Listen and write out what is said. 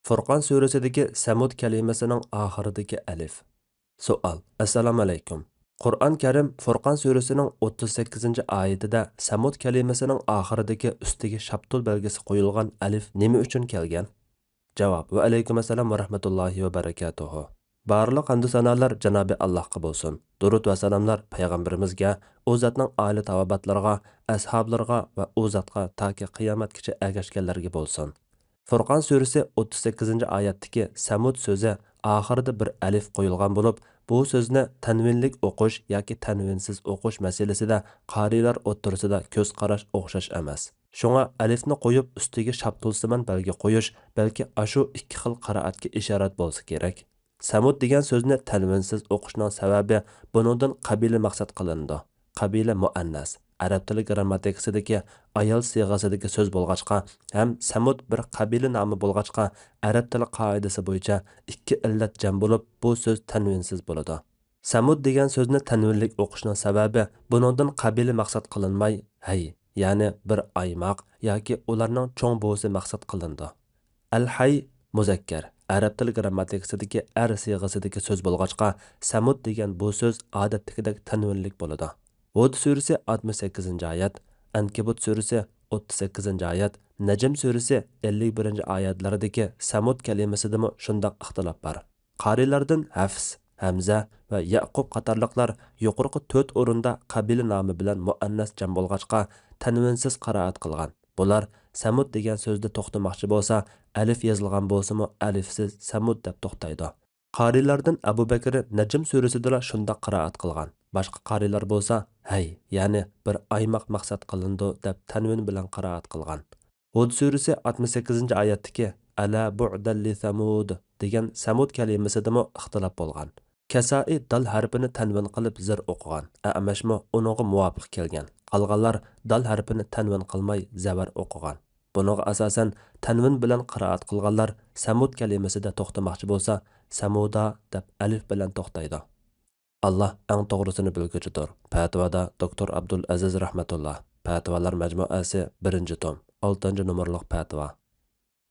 Furqon surasidagi Samud kalimasining oxiridagi alif. Savol. Assalomu alaykum. Qur'on Karim Furqon surasining 38-oyatida Samud kalimasining oxiridagi ustiga shaptul belgisi qo'yilgan alif nima uchun kelgan? Javob. Va alaykum assalom va rahmatullohi va barakatuhu. Barliq hamdu sanolar Janobi Allohga bo'lsin. Durud va salomlar payg'ambarimizga, u zotning oila tavobatlariga, ashablarga va u zotga toki qiyomatgacha ergashganlarga bo'lsin. Furqon surasi 38-oyatdagi Samud so'zi oxirida bir alif qo'yilgan bo'lib, bu so'zni tanvinlik o'qish yoki tanvinsiz o'qish masalasida qorilar o'ttirisida ko'z qarash o'xshash emas. Shunga alifni qo'yib ustiga shaptulsiman belgi qo'yish balki ashu ikki xil qiraatga ishorat bo'lsa kerak. Samud degan so'zni tanvinsiz o'qishning sababi buningdan qabila maqsad qilindi. Qabila muannas. Arab tili grammatikisidagi ayol siyg'asidagi so'z bo'lg'achqa ham Samud bir qabila nomi bo'lg'achqa arab tili qoidasi bo'yicha ikki illat jam bo'lib bu so'z tanvinsiz bo'ladi. Samud degan so'zni tanvinlik o'qishning sababi buningdan qabila maqsad qilinmay, hay, ya'ni bir aymoq yoki ularning cho'ng bo'si maqsad qilindi. Al-hay muzakkar arab tili grammatikisidagi ar siyg'asidagi so'z bo'lg'achqa Samud degan bu so'z odatdagidek tanvinlik bo'ladi. Hud surasi 68-oyat, Ankabut surasi 38-oyat, Najm surasi 51-oyatlaridagi Samud kalimasidami shundoq ixtilof bor. Qorilardan Hafs, Hamza va Yaqub qatorliqlar yuqorqi 4 o'rinda qabila nomi bilan muannas jam bo'lg'achqa tanvinsiz qiraat qilgan. Bular Samud degan so'zda to'xtamoqchi bo'lsa, alif yozilgan bo'lsa-mu alifsiz Samud deb to'xtaydi. Qorilardan Abu Bakr Najm surasida shundoq qiraat qilgan. Boshqa qorilar bo'lsa, hay, ya'ni bir aymoq maqsad qilindi deb tanvin bilan qiraat qilgan. Hud surasi 68-oyatdagi ala bu'dal li samud degan Samud kalimasidami ixtilof bo'lgan. Kasai dal harfini tanvin qilib zir o'qigan. Amashmo uningga muvofiq kelgan. Qolganlar dal harfini tanvin qilmay zavar o'qigan. Buningga asosan tanvin bilan qiraat qilganlar Samud kalimasida to'xtamoqchi bo'lsa, Samuda deb alif bilan to'xtaydi. Allah eng to'g'risini bilguchidir. Fatvoda Dr. Abdul Aziz rahmatullah. Fatvolar majmuasi 1-tom, 6-numorliq fatvo.